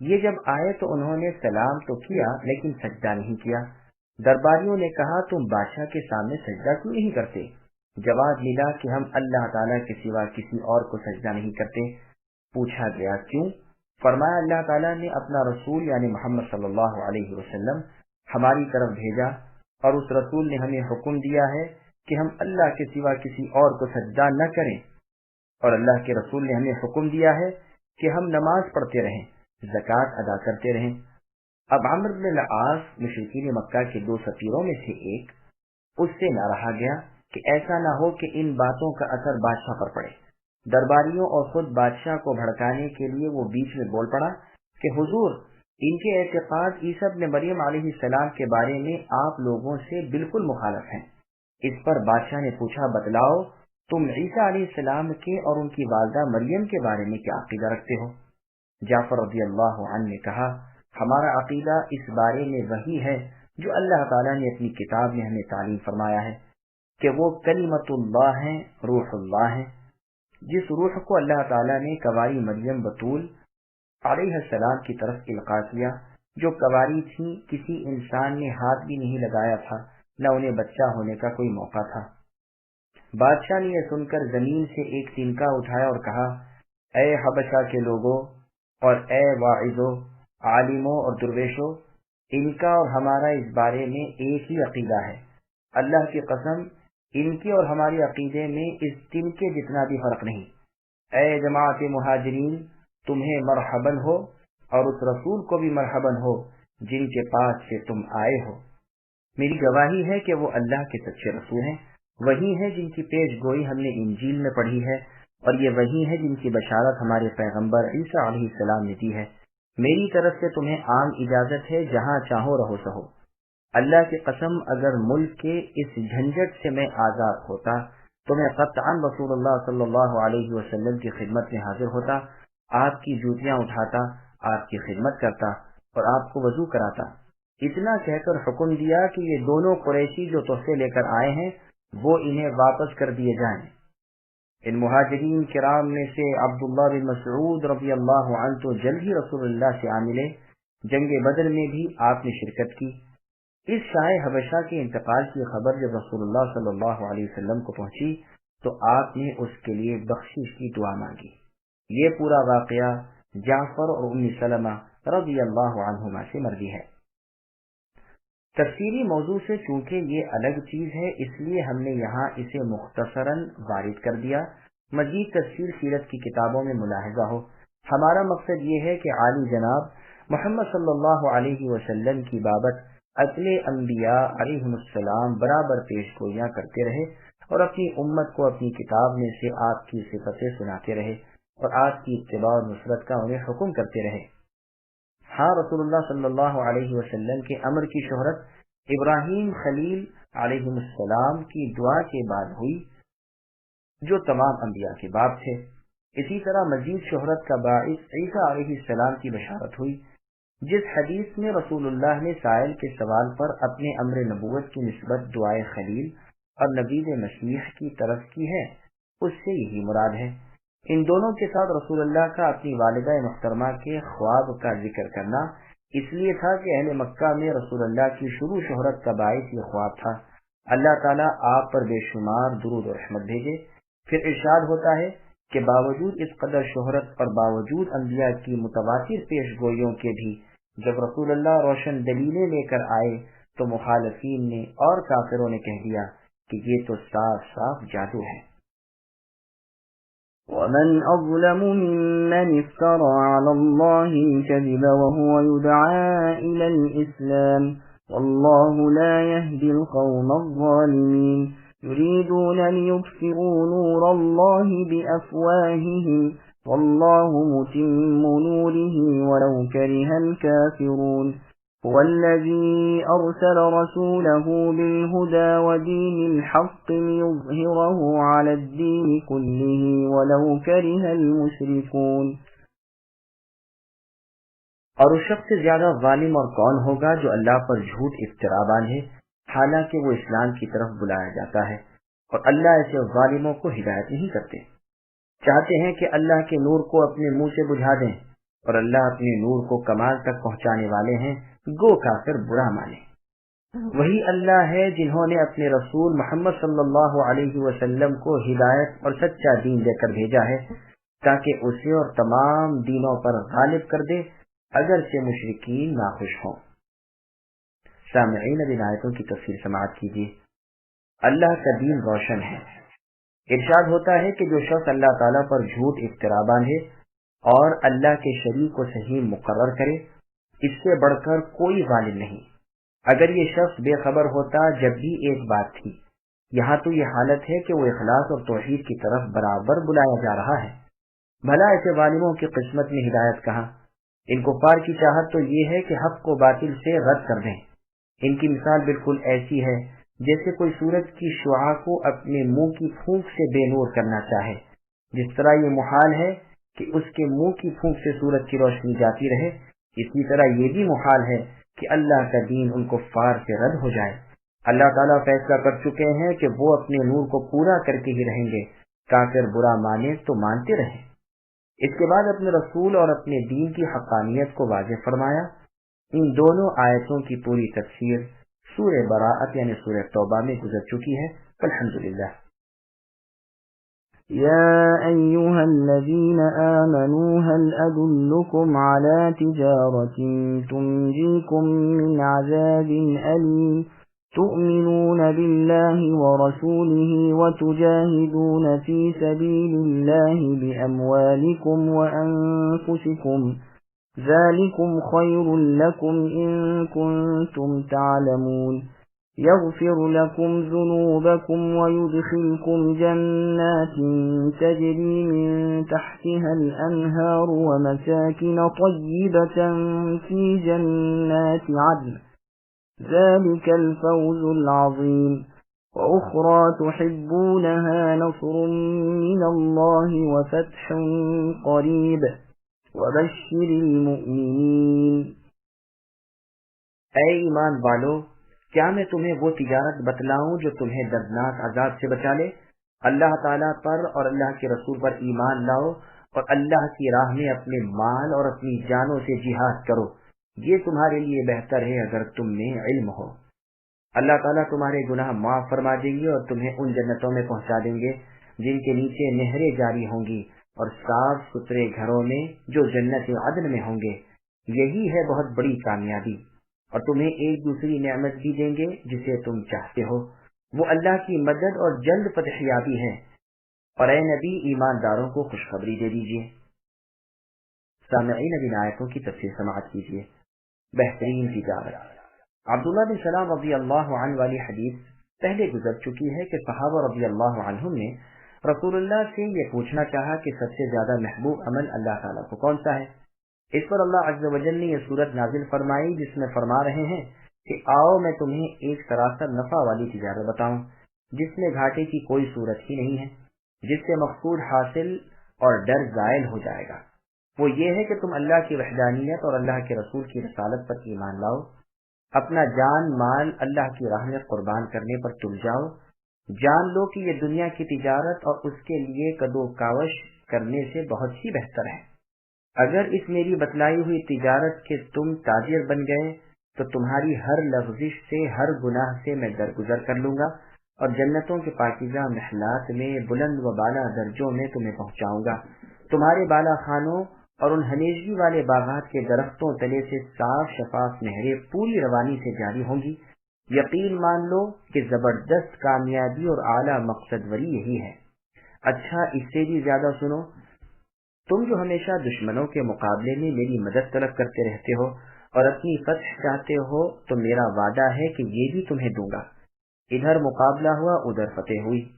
Speaker 2: یہ جب آئے تو انہوں نے سلام تو کیا لیکن سجدہ نہیں کیا۔ درباریوں نے کہا تم بادشاہ کے سامنے سجدہ کیوں نہیں کرتے؟ جواب ملا کہ ہم اللہ تعالیٰ کے سوا کسی اور کو سجدہ نہیں کرتے۔ پوچھا گیا کیوں؟ فرمایا اللہ تعالیٰ نے اپنا رسول یعنی محمد صلی اللہ علیہ وسلم ہماری طرف بھیجا اور اس رسول نے ہمیں حکم دیا ہے کہ ہم اللہ کے سوا کسی اور کو سجدہ نہ کریں، اور اللہ کے رسول نے ہمیں حکم دیا ہے کہ ہم نماز پڑھتے رہیں، زکوٰۃ ادا کرتے رہیں۔ اب عمرو بن العاص مشرکین مکہ کے 2 سفیروں میں سے ایک، اس سے نہ رہا گیا کہ ایسا نہ ہو کہ ان باتوں کا اثر بادشاہ پر پڑے۔ درباریوں اور خود بادشاہ کو بھڑکانے کے لیے وہ بیچ میں بول پڑا کہ حضور، ان کے اعتقاد عیسیٰ ابن مریم علیہ السلام کے بارے میں آپ لوگوں سے بالکل مخالف ہیں۔ اس پر بادشاہ نے پوچھا بتلاؤ تم عیسیٰ علیہ السلام کے اور ان کی والدہ مریم کے بارے میں کیا عقیدہ رکھتے ہو؟ جعفر رضی اللہ عنہ نے کہا ہمارا عقیدہ اس بارے میں وہی ہے جو اللہ تعالیٰ نے اپنی کتاب میں ہمیں تعلیم فرمایا ہے کہ وہ کلمت اللہ ہیں، روح اللہ ہیں۔ جس روح کو اللہ تعالیٰ نے کنواری مریم بطول علیہ السلام کی طرف القاء کیا، جو کنواری تھی، کسی انسان نے ہاتھ بھی نہیں لگایا تھا، نہ انہیں بچہ ہونے کا کوئی موقع تھا۔ بادشاہ نے یہ سن کر زمین سے ایک تنکا اٹھایا اور کہا اے حبشہ کے لوگوں اور اے واعظوں، عالموں اور درویشوں، ان کا اور ہمارا اس بارے میں ایک ہی عقیدہ ہے۔ اللہ کی قسم ان کے اور ہمارے عقیدے میں اس تنکے جتنا بھی فرق نہیں۔ اے جماعت مہاجرین، تمہیں مرحباً ہو اور اس رسول کو بھی مرحباً ہو جن کے پاس سے تم آئے ہو۔ میری گواہی ہے کہ وہ اللہ کے سچے رسول ہیں، وہی ہیں جن کی پیش گوئی ہم نے انجیل میں پڑھی ہے، اور یہ وہی ہیں جن کی بشارت ہمارے پیغمبر عیسیٰ علیہ السلام نے دی ہے۔ میری طرف سے تمہیں عام اجازت ہے، جہاں چاہو رہو سہو۔ اللہ کی قسم اگر ملک کے اس جھنجٹ سے میں آزاد ہوتا تو میں قطعاً رسول اللہ صلی اللہ علیہ وسلم کی خدمت میں حاضر ہوتا، آپ کی جوتیاں اٹھاتا، آپ کی خدمت کرتا اور آپ کو وضو کراتا۔ اتنا کہہ کر حکم دیا کہ یہ دونوں قریشی جو تحفے لے کر آئے ہیں وہ انہیں واپس کر دیے جائیں۔ ان مہاجرین کرام میں سے عبداللہ بن مسعود رضی اللہ عنہ تو جلد ہی رسول اللہ سے آ ملے۔ جنگ بدر میں بھی آپ نے شرکت کی۔ اس شاہ حبشہ کے انتقال کی خبر جب رسول اللہ صلی اللہ علیہ وسلم کو پہنچی تو آپ نے اس کے لیے بخشش کی دعا مانگی۔ یہ پورا واقعہ جعفر اور ام سلمہ رضی اللہ عنہما سے مروی ہے۔ تفسیری موضوع سے چونکہ یہ الگ چیز ہے اس لیے ہم نے یہاں اسے مختصراً وارد کر دیا، مزید تفصیل سیرت کی کتابوں میں ملاحظہ ہو۔ ہمارا مقصد یہ ہے کہ عالی جناب محمد صلی اللہ علیہ وسلم کی بابت اصل انبیاء علیہم السلام برابر پیش گوئیاں کرتے رہے اور اپنی امت کو اپنی کتاب میں سے آپ کی صفتیں سناتے رہے اور آپ کی اتباع اور نصرت کا انہیں حکم کرتے رہے۔ ہاں، رسول اللہ صلی اللہ علیہ وسلم کے امر کی شہرت ابراہیم خلیل علیہ السلام کی دعا کے بعد ہوئی جو تمام انبیاء کے باپ تھے۔ اسی طرح مزید شہرت کا باعث عیسیٰ علیہ السلام کی بشارت ہوئی جس حدیث میں رسول اللہ نے سائل کے سوال پر اپنے امر نبوت کی نسبت دعائے خلیل اور نبی مسیح کی طرف کی ہے، اس سے یہی مراد ہے۔ ان دونوں کے ساتھ رسول اللہ کا اپنی والدہ محترمہ کے خواب کا ذکر کرنا اس لیے تھا کہ اہل مکہ میں رسول اللہ کی شروع شہرت کا باعث یہ خواب تھا۔ اللہ تعالیٰ آپ پر بے شمار درود و رحمت بھیجے۔ پھر ارشاد ہوتا ہے کہ باوجود اس قدر شہرت اور باوجود انبیاء کی متواتر پیش گوئیوں کے بھی جب رسول اللہ روشن دلیلیں لے کر آئے تو مخالفین نے اور کافروں نے کہہ دیا کہ یہ تو صاف صاف جادو ہے۔
Speaker 1: ومن أظلم ممن افترى على الله الكذب وهو يدعى إلى الإسلام والله لا يهدي القوم الظالمين يريدون ليطفئوا نور الله بأفواههم والله متم نوره ولو كره الكافرون هو الذي أرسل رسوله بالهدى ودين الحق ليظهره على الدين كله ولو كره المشركون۔
Speaker 2: اور اس شخص سے زیادہ ظالم اور کون ہوگا جو اللہ پر جھوٹ افترا باندھے حالانکہ وہ اسلام کی طرف بلایا جاتا ہے، اور اللہ ایسے ظالموں کو ہدایت نہیں کرتے۔ چاہتے ہیں کہ اللہ کے نور کو اپنے منہ سے بجھا دیں، اور اللہ اپنے نور کو کمال تک پہنچانے والے ہیں، گو کافر برا مانے۔ وہی اللہ ہے جنہوں نے اپنے رسول محمد صلی اللہ علیہ وسلم کو ہدایت اور سچا دین دے کر بھیجا ہے تاکہ اسے اور تمام دینوں پر غالب کر دے اگرچہ مشرکین ناخوش ہوں۔ سامعین اب ان آیتوں کی تفسیر سماعت کیجیے۔ اللہ کا دین روشن ہے۔ ارشاد ہوتا ہے کہ جو شخص اللہ تعالیٰ پر جھوٹ افترا باندھے اور اللہ کے شریک کو صحیح مقرر کرے، اس سے بڑھ کر کوئی ظالم نہیں۔ اگر یہ شخص بے خبر ہوتا جب بھی ایک بات تھی، یہاں تو یہ حالت ہے کہ وہ اخلاص اور توحید کی طرف برابر بلایا جا رہا ہے۔ بھلا ایسے ظالموں کی قسمت میں ہدایت کہاں؟ ان کفار کی چاہت تو یہ ہے کہ حق کو باطل سے رد کر دیں۔ ان کی مثال بالکل ایسی ہے جیسے کوئی سورج کی شعاع کو اپنے منہ کی پھونک سے بے نور کرنا چاہے۔ جس طرح یہ محال ہے کہ اس کے منہ کی پھونک سے سورج کی روشنی جاتی رہے، اسی طرح یہ بھی محال ہے کہ اللہ کا دین ان کفار سے رد ہو جائے۔ اللہ تعالیٰ فیصلہ کر چکے ہیں کہ وہ اپنے نور کو پورا کر کے ہی رہیں گے، کافر برا مانے تو مانتے رہیں۔ اس کے بعد اپنے رسول اور اپنے دین کی حقانیت کو واضح فرمایا۔ ان دونوں آیتوں کی پوری تفسیر سورہ براءت یعنی سورہ توبہ میں گزر چکی ہے۔ الحمدللہ۔
Speaker 1: يا أيها الذين آمنوا هل أدلكم على تجارة تنجيكم من عذاب أليم تؤمنون بالله ورسوله وتجاهدون في سبيل الله بأموالكم وأنفسكم ذلكم خير لكم إن كنتم تعلمون يغفر لكم ذنوبكم ويدخلكم جنات تجري من تحتها الأنهار ومساكن طيبة في جنات عدن ذلك الفوز العظيم وأخرى تحبونها نصر من الله وفتح قريب وبشر المؤمنين۔
Speaker 2: اے ایمان والو، کیا میں تمہیں وہ تجارت بتلاؤں جو تمہیں دردناک عذاب سے بچا لے؟ اللہ تعالیٰ پر اور اللہ کے رسول پر ایمان لاؤ اور اللہ کی راہ میں اپنے مال اور اپنی جانوں سے جہاد کرو، یہ تمہارے لیے بہتر ہے اگر تم میں علم ہو۔ اللہ تعالیٰ تمہارے گناہ معاف فرما دیں گے اور تمہیں ان جنتوں میں پہنچا دیں گے جن کے نیچے نہریں جاری ہوں گی اور صاف ستھرے گھروں میں جو جنت عدن میں ہوں گے۔ یہی ہے بہت بڑی کامیابی، اور تمہیں ایک دوسری نعمت بھی دیں گے جسے تم چاہتے ہو، وہ اللہ کی مدد اور جلد فتحیابی ہے۔ اور اے نبی، ایمانداروں کو خوشخبری دے دیجیے۔ سامعین اب ان آیتوں کی تفسیر سماعت کیجیے۔ بہترین تجارت۔ عبداللہ بن سلام رضی اللہ عنہ والی حدیث پہلے گزر چکی ہے کہ صحابہ رضی اللہ عنہم نے رسول اللہ سے یہ پوچھنا چاہا کہ سب سے زیادہ محبوب عمل اللہ تعالیٰ کو کون سا ہے؟ اس پر اللہ عز و جل نے یہ صورت نازل فرمائی جس میں فرما رہے ہیں کہ آؤ میں تمہیں ایک سراسر نفع والی تجارت بتاؤں جس میں گھاٹے کی کوئی صورت ہی نہیں ہے، جس سے مقصود حاصل اور ڈر زائل ہو جائے گا۔ وہ یہ ہے کہ تم اللہ کی وحدانیت اور اللہ کے رسول کی رسالت پر ایمان لاؤ، اپنا جان مال اللہ کی راہ میں قربان کرنے پر تل جاؤ، جان لو کہ یہ دنیا کی تجارت اور اس کے لیے کدو کاوش کرنے سے بہت ہی بہتر ہے۔ اگر اس میری بتلائی ہوئی تجارت کے تم تاجر بن گئے تو تمہاری ہر لغزش سے، ہر گناہ سے میں درگزر کر لوں گا اور جنتوں کے پاکیزہ محلات میں بلند و بالا درجوں میں تمہیں پہنچاؤں گا۔ تمہارے بالا خانوں اور ان ہمیشگی والے باغات کے درختوں تلے سے صاف شفاف نہریں پوری روانی سے جاری ہوں گی۔ یقین مان لو کہ زبردست کامیابی اور اعلیٰ مقصد وری یہی ہے۔ اچھا، اس سے بھی زیادہ سنو، تم جو ہمیشہ دشمنوں کے مقابلے میں میری مدد طلب کرتے رہتے ہو اور اپنی فتح چاہتے ہو، تو میرا وعدہ ہے کہ یہ بھی تمہیں دوں گا۔ ادھر مقابلہ ہوا، ادھر فتح ہوئی،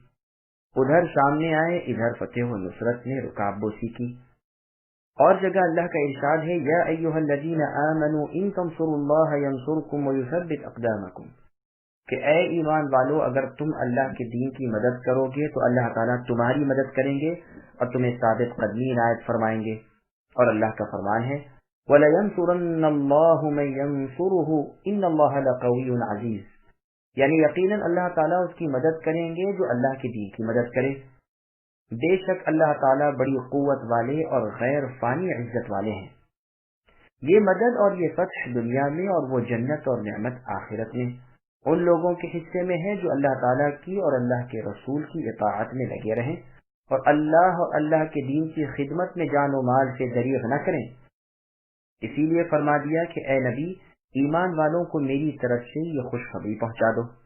Speaker 2: ادھر سامنے آئے، ادھر فتح و نصرت نے رکاب بوسی کی۔ اور جگہ اللہ کا ارشاد ہے، یا ایھا الذین آمنوا ان تنصروا اللہ ینصرکم ویثبت اقدامکم، کہ اے ایمان والو، اگر تم اللہ کے دین کی مدد کرو گے تو اللہ تعالیٰ تمہاری مدد کریں گے اور تمہیں ثابت قدمی عنایت فرمائیں گے۔ اور اللہ کا فرمان ہے، وَلَيَنْصُرَنَّ اللَّهُ مَن يَنْصُرُهُ إِنَّ اللَّهَ لَقَوِيٌّ عَزِيزٌ، یعنی یقیناً اللہ تعالیٰ اس کی مدد کریں گے جو اللہ کے دین کی مدد کرے۔ بے شک اللہ تعالیٰ بڑی قوت والے اور غیر فانی عزت والے ہیں۔ یہ مدد اور یہ فتح دنیا میں اور وہ جنت اور نعمت آخرت میں ان لوگوں کے حصے میں ہے جو اللہ تعالیٰ کی اور اللہ کے رسول کی اطاعت میں لگے رہیں اور اللہ کے دین کی خدمت میں جان و مال سے دریغ نہ کریں۔ اسی لیے فرما دیا کہ اے نبی، ایمان والوں کو میری طرف سے یہ خوشخبری پہنچا دو۔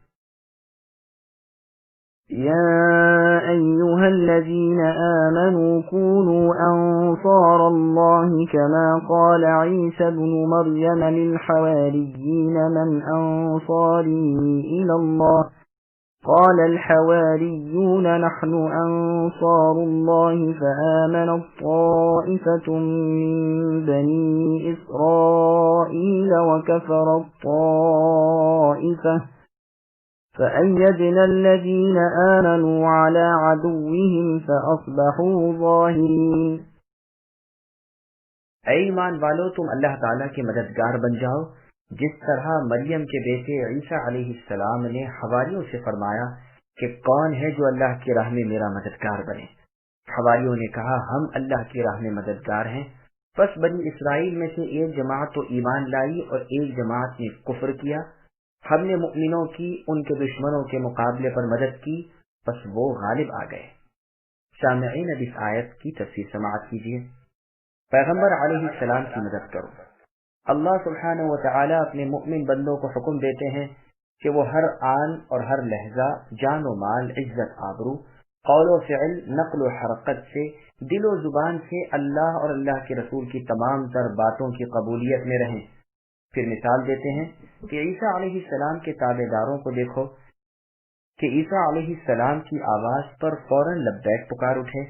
Speaker 1: يا أيها الذين آمنوا كونوا أنصار الله كما قال عيسى بن مريم للحواريين من أنصاري إلى الله قال الحواريون نحن أنصار الله فآمنت طائفة من بني إسرائيل وكفرت طائفة فأيدنا الذين آمنوا على عدوهم فأصبحوا ظاهرين۔
Speaker 2: اے ایمان والو، تم اللہ تعالیٰ کے مددگار بن جاؤ، جس طرح مریم کے بیٹے عیسیٰ علیہ السلام نے حواریوں سے فرمایا کہ کون ہے جو اللہ کی راہ میں میرا مددگار بنے۔ حواریوں نے کہا، ہم اللہ کی راہ میں مددگار ہیں۔ پس بنی اسرائیل میں سے ایک جماعت تو ایمان لائی اور ایک جماعت نے کفر کیا۔ ہم نے مؤمنوں کی ان کے دشمنوں کے مقابلے پر مدد کی، پس وہ غالب آ گئے۔ سامعین، اب اس آیت کی تفسیر سماعت کیجیے۔ پیغمبر علیہ السلام کی مدد کرو۔ اللہ سبحانہ و تعالی اپنے مؤمن بندوں کو حکم دیتے ہیں کہ وہ ہر آن اور ہر لہجہ، جان و مال، عزت آبرو، قول و فعل، نقل و حرکت سے، دل و زبان سے اللہ اور اللہ کے رسول کی تمام تر باتوں کی قبولیت میں رہیں۔ پھر مثال دیتے ہیں کہ عیسیٰ علیہ السلام کے تابع داروں کو دیکھو کہ عیسیٰ علیہ السلام کی آواز پر فوراً لبیک پکار اٹھے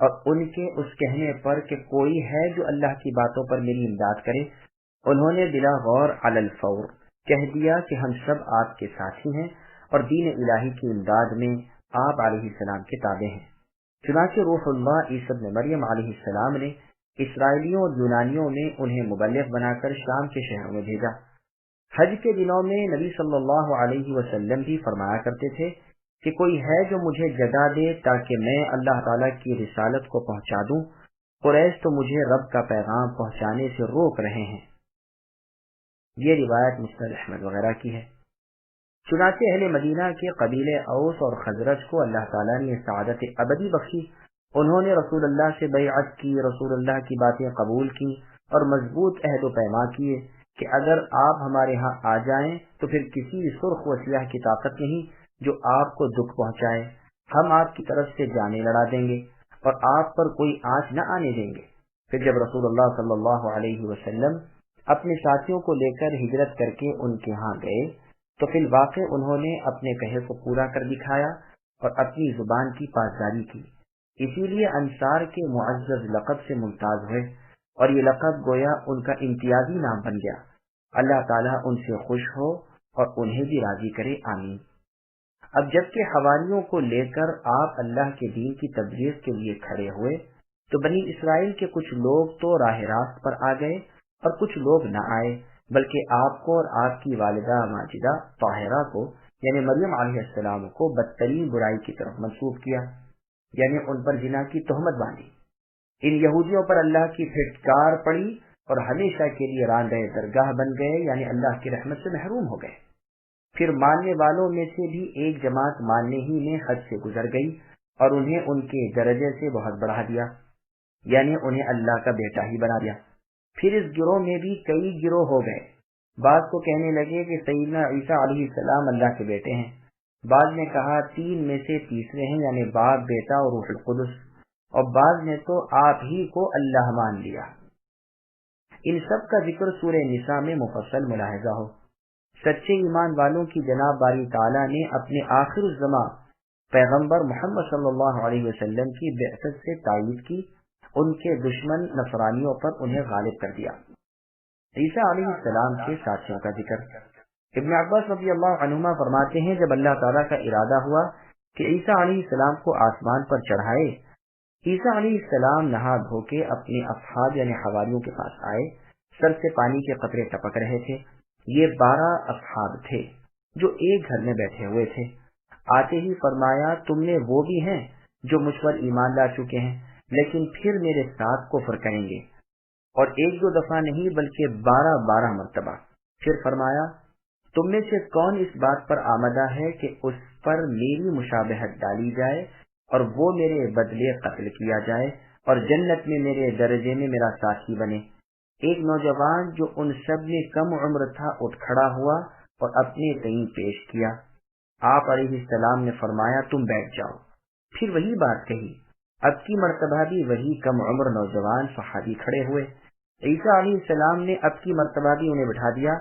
Speaker 2: اور ان کے اس کہنے پر کہ کوئی ہے جو اللہ کی باتوں پر میری امداد کرے، انہوں نے بلا غور علی الفور کہہ دیا کہ ہم سب آپ کے ساتھی ہیں اور دین الہی کی امداد میں آپ علیہ السلام کے تابع ہیں۔ چنانچہ روح اللہ عیسیٰ ابن مریم علیہ السلام نے اسرائیلیوں اور یونانیوں میں انہیں مبلغ بنا کر شام کے شہروں میں بھیجا۔ حج کے دنوں میں نبی صلی اللہ علیہ وسلم بھی فرمایا کرتے تھے کہ کوئی ہے جو مجھے جگہ دے تاکہ میں اللہ تعالیٰ کی رسالت کو پہنچا دوں، قریش تو مجھے رب کا پیغام پہنچانے سے روک رہے ہیں۔ یہ روایت مسند احمد وغیرہ کی ہے۔ چنانچہ اہل مدینہ کے قبیلے اوس اور خزرج کو اللہ تعالیٰ نے سعادت ابدی بخشی۔ انہوں نے رسول اللہ سے بیعت کی، رسول اللہ کی باتیں قبول کی اور مضبوط عہد و پیما کیے کہ اگر آپ ہمارے ہاں آ جائیں تو پھر کسی سرخ و سیاہ کی طاقت نہیں جو آپ کو دکھ پہنچائے۔ ہم آپ کی طرف سے جانیں لڑا دیں گے اور آپ پر کوئی آنچ نہ آنے دیں گے۔ پھر جب رسول اللہ صلی اللہ علیہ وسلم اپنے ساتھیوں کو لے کر ہجرت کر کے ان کے ہاں گئے تو فی الواقع انہوں نے اپنے کہے کو پورا کر دکھایا اور اپنی زبان کی پاسداری کی۔ اسی لیے انصار کے معزز لقب سے ممتاز ہوئے اور یہ لقب گویا ان کا امتیازی نام بن گیا۔ اللہ تعالیٰ ان سے خوش ہو اور انہیں بھی راضی کرے، آمین۔ اب جبکہ حواریوں کو لے کر آپ اللہ کے دین کی تبلیغ کے لیے کھڑے ہوئے تو بنی اسرائیل کے کچھ لوگ تو راہ راست پر آ گئے اور کچھ لوگ نہ آئے، بلکہ آپ کو اور آپ کی والدہ ماجدہ طاہرہ کو یعنی مریم علیہ السلام کو بدترین برائی کی طرف منسوب کیا، یعنی ان پر زنا کی تہمت باندھی۔ ان یہودیوں پر اللہ کی پھٹکار پڑی اور ہمیشہ کے لیے راندہ درگاہ بن گئے، یعنی اللہ کی رحمت سے محروم ہو گئے۔ پھر ماننے والوں میں سے بھی ایک جماعت ماننے ہی میں حد سے گزر گئی اور انہیں ان کے درجے سے بہت بڑھا دیا، یعنی انہیں اللہ کا بیٹا ہی بنا دیا۔ پھر اس گروہ میں بھی کئی گروہ ہو گئے، بعض کو کہنے لگے کہ سیدنا عیسیٰ علیہ السلام اللہ کے بیٹے ہیں، بعض نے کہا تین میں سے تیسرے ہیں، یعنی باپ، بیٹا اور روح القدس، اور بعض نے تو آپ ہی کو اللہ مان لیا۔ ان سب کا ذکر سورہ نساء میں مفصل ملاحظہ ہو۔ سچے ایمان والوں کی جناب باری تعالیٰ نے اپنے آخر الزمان پیغمبر محمد صلی اللہ علیہ وسلم کی بعثت سے تائید کی، ان کے دشمن نصرانیوں پر انہیں غالب کر دیا۔ عیسیٰ علیہ السلام کے ساتھیوں کا ذکر۔ ابن عباس رضی اللہ عنہما فرماتے ہیں جب اللہ تعالیٰ کا ارادہ ہوا کہ عیسیٰ علیہ السلام کو آسمان پر چڑھائے، عیسیٰ علیہ السلام نہا دھو کے اپنے اصحاب یعنی حواریوں کے پاس آئے، سر سے پانی کے قطرے ٹپک رہے تھے۔ یہ 12 اصحاب تھے جو ایک گھر میں بیٹھے ہوئے تھے۔ آتے ہی فرمایا تم نے وہ بھی ہیں جو مجھ پر ایمان لا چکے ہیں لیکن پھر میرے ساتھ کفر کریں گے، اور ایک دو دفعہ نہیں بلکہ 12 مرتبہ۔ پھر فرمایا تم میں سے کون اس بات پر آمدہ ہے کہ اس پر میری مشابہت ڈالی جائے اور وہ میرے بدلے قتل کیا جائے اور جنت میں میرے درجے میں میرا ساتھی بنے۔ ایک نوجوان جو ان سب میں کم عمر تھا اٹھ کھڑا ہوا اور اپنے تئیں پیش کیا۔ آپ علیہ السلام نے فرمایا تم بیٹھ جاؤ۔ پھر وہی بات کہی۔ اب کی مرتبہ بھی وہی کم عمر نوجوان صحابی کھڑے ہوئے۔ عیسیٰ علیہ السلام نے اب کی مرتبہ بھی انہیں بٹھا دیا۔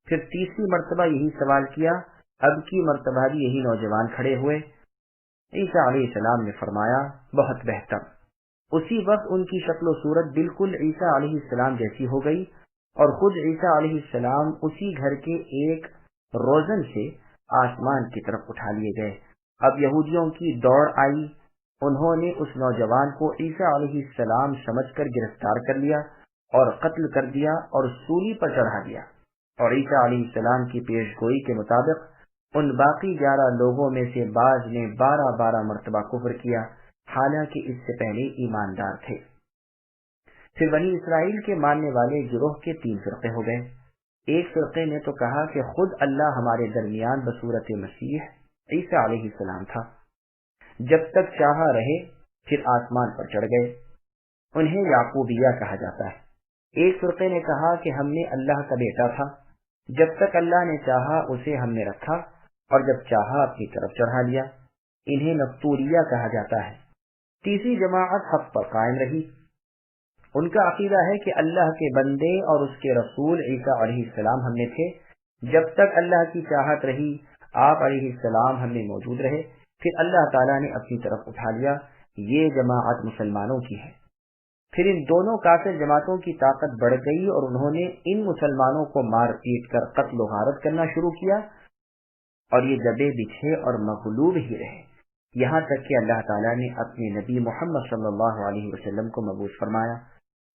Speaker 2: پھر تیسری مرتبہ یہی سوال کیا۔ اب کی مرتبہ بھی یہی نوجوان کھڑے ہوئے۔ عیسیٰ علیہ السلام نے فرمایا بہت بہتر۔ اسی وقت ان کی شکل و صورت بالکل عیسیٰ علیہ السلام جیسی ہو گئی اور خود عیسیٰ علیہ السلام اسی گھر کے ایک روزن سے آسمان کی طرف اٹھا لیے گئے۔ اب یہودیوں کی دوڑ آئی، انہوں نے اس نوجوان کو عیسیٰ علیہ السلام سمجھ کر گرفتار کر لیا اور قتل کر دیا اور سولی پر چڑھا دیا، اور عیسیٰ علیہ السلام کی پیش گوئی کے مطابق ان باقی 11 لوگوں میں سے بعض نے 12 مرتبہ کفر کیا، حالانکہ اس سے پہلے ایماندار تھے۔ پھر بنی اسرائیل کے ماننے والے گروہ کے 3 فرقے ہو گئے۔ ایک فرقے نے تو کہا کہ خود اللہ ہمارے درمیان بصورت مسیح عیسیٰ علیہ السلام تھا، جب تک چاہا رہے، پھر آسمان پر چڑھ گئے۔ انہیں یعقوبیہ کہا جاتا ہے۔ ایک فرقے نے کہا کہ ہم نے اللہ کا بیٹا تھا، جب تک اللہ نے چاہا اسے ہم نے رکھا اور جب چاہا اپنی طرف چڑھا لیا۔ انہیں نفتوریہ کہا جاتا ہے۔ تیسری جماعت حق پر قائم رہی۔ ان کا عقیدہ ہے کہ اللہ کے بندے اور اس کے رسول عیسیٰ علیہ السلام ہم نے تھے، جب تک اللہ کی چاہت رہی آپ علیہ السلام ہم میں موجود رہے، پھر اللہ تعالیٰ نے اپنی طرف اٹھا لیا۔ یہ جماعت مسلمانوں کی ہے۔ پھر ان دونوں کافر جماعتوں کی طاقت بڑھ گئی اور انہوں نے ان مسلمانوں کو مار پیٹ کر قتل و غارت کرنا شروع کیا، اور یہ دبے بچھے اور مغلوب ہی رہے، یہاں تک کہ اللہ تعالیٰ نے اپنے نبی محمد صلی اللہ علیہ وسلم کو مبعوث فرمایا۔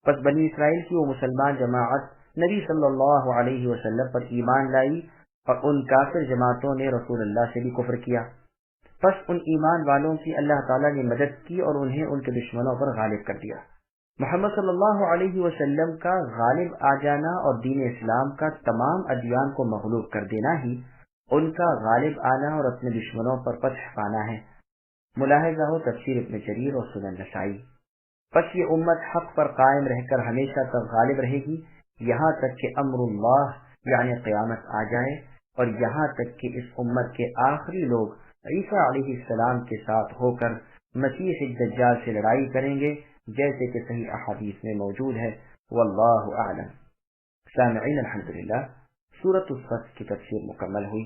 Speaker 2: پس بنی اسرائیل کی وہ مسلمان جماعت نبی صلی اللہ علیہ وسلم پر ایمان لائی اور ان کافر جماعتوں نے رسول اللہ سے بھی کفر کیا۔ پس ان ایمان والوں کی اللہ تعالیٰ نے مدد کی اور انہیں ان کے دشمنوں پر غالب کر دیا۔ محمد صلی اللہ علیہ وسلم کا غالب آ جانا اور دین اسلام کا تمام ادیان کو مغلوب کر دینا ہی ان کا غالب آنا اور اپنے دشمنوں پر فتح پانا ہے۔ ملاحظہ ہو تفسیر ابن جریر اور سنن نسائی۔ پس یہ امت حق پر قائم رہ کر ہمیشہ تک غالب رہے گی، یہاں تک کہ امر اللہ یعنی قیامت آ جائے، اور یہاں تک کہ اس امت کے آخری لوگ عیسیٰ علیہ السلام کے ساتھ ہو کر مسیح الدجال سے لڑائی کریں گے، جیسے کہ صحیح احادیث میں موجود ہے۔ واللہ اعلم۔ سامعین الحمدللہ، سورۃ الصف کی تفسیر مکمل ہوئی۔